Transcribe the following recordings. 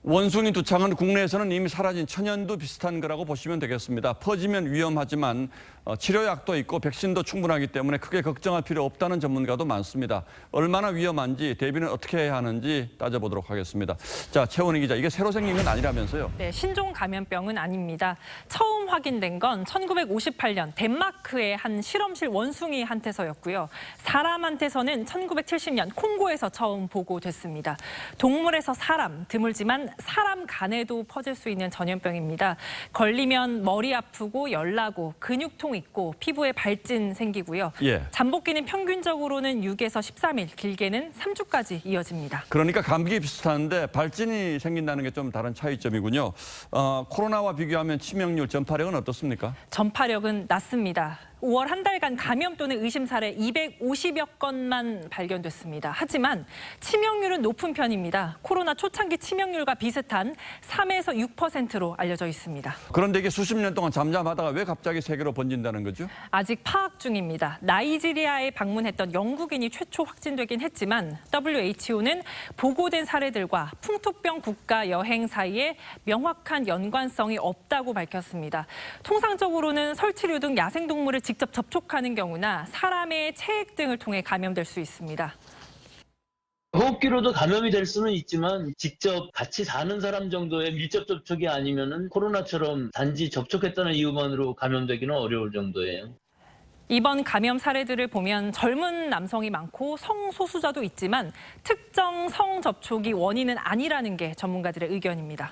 원숭이 두창은 국내에서는 이미 사라진 천연두 비슷한 거라고 보시면 되겠습니다. 퍼지면 위험하지만 치료약도 있고 백신도 충분하기 때문에 크게 걱정할 필요 없다는 전문가도 많습니다. 얼마나 위험한지 대비는 어떻게 해야 하는지 따져보도록 하겠습니다. 자, 최원희 기자, 이게 새로 생긴 건 아니라면서요? 네, 신종 감염병은 아닙니다. 처음 확인된 건 1958년 덴마크의 한 실험실 원숭이한테서였고요. 사람한테서는 1970년 콩고에서 처음 보고됐습니다. 동물에서 사람, 드물지만 사람 간에도 퍼질 수 있는 전염병입니다. 걸리면 머리 아프고 열나고 근육통 있고 피부에 발진 생기고요. 잠복기는 평균적으로는 6에서 13일, 길게는 3주까지 이어집니다. 그러니까 감기 비슷한데 발진이 생긴다는 게 좀 다른 차이점이군요. 코로나와 비교하면 치명률, 전파력은 어떻습니까? 전파력은 낮습니다. 5월 한 달간 감염 또는 의심 사례 250여 건만 발견됐습니다. 하지만 치명률은 높은 편입니다. 코로나 초창기 치명률과 비슷한 3에서 6%로 알려져 있습니다. 그런데 이게 수십 년 동안 잠잠하다가 왜 갑자기 세계로 번진다는 거죠? 아직 파악 중입니다. 나이지리아에 방문했던 영국인이 최초 확진되긴 했지만 WHO는 보고된 사례들과 풍토병 국가 여행 사이에 명확한 연관성이 없다고 밝혔습니다. 통상적으로는 설치류 등 야생동물을 직접 접촉하는 경우나 사람의 체액 등을 통해 감염될 수 있습니다. 호흡기로도 감염이 될 수는 있지만 직접 같이 사는 사람 정도의 밀접 접촉이 아니면은 코로나처럼 단지 접촉했다는 이유만으로 감염되기는 어려울 정도예요. 이번 감염 사례들을 보면 젊은 남성이 많고 성소수자도 있지만 특정 성 접촉이 원인은 아니라는 게 전문가들의 의견입니다.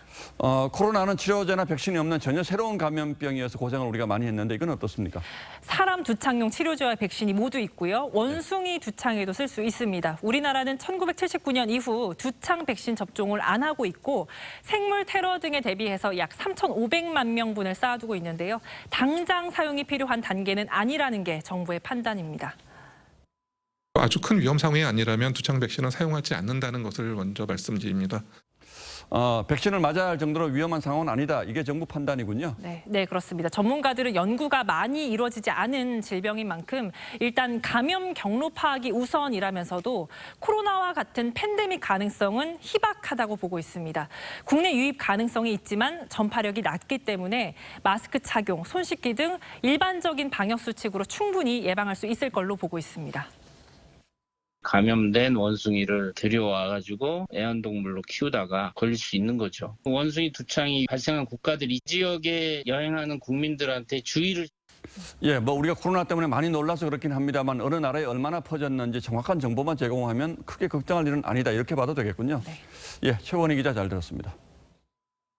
코로나는 치료제나 백신이 없는 전혀 새로운 감염병이어서 고생을 우리가 많이 했는데 이건 어떻습니까? 사람 두창용 치료제와 백신이 모두 있고요. 원숭이 두창에도 쓸 수 있습니다. 우리나라는 1979년 이후 두창 백신 접종을 안 하고 있고 생물 테러 등에 대비해서 약 3,500만 명분을 쌓아두고 있는데요. 당장 사용이 필요한 단계는 아니라는 게 정부의 판단입니다. 아주 큰 위험 상황이 아니라면 두창 백신은 사용하지 않는다는 것을 먼저 말씀드립니다. 백신을 맞아야 할 정도로 위험한 상황은 아니다. 이게 정부 판단이군요. 네, 그렇습니다. 전문가들은 연구가 많이 이루어지지 않은 질병인 만큼 일단 감염 경로 파악이 우선이라면서도 코로나와 같은 팬데믹 가능성은 희박하다고 보고 있습니다. 국내 유입 가능성이 있지만 전파력이 낮기 때문에 마스크 착용, 손 씻기 등 일반적인 방역 수칙으로 충분히 예방할 수 있을 걸로 보고 있습니다. 감염된 원숭이를 데려와가지고 애완동물로 키우다가 걸릴 수 있는 거죠. 원숭이 두창이 발생한 국가들이 이 지역에 여행하는 국민들한테 주의를 우리가 코로나 때문에 많이 놀라서 그렇긴 합니다만 어느 나라에 얼마나 퍼졌는지 정확한 정보만 제공하면 크게 걱정할 일은 아니다. 이렇게 봐도 되겠군요. 최원희 기자 잘 들었습니다.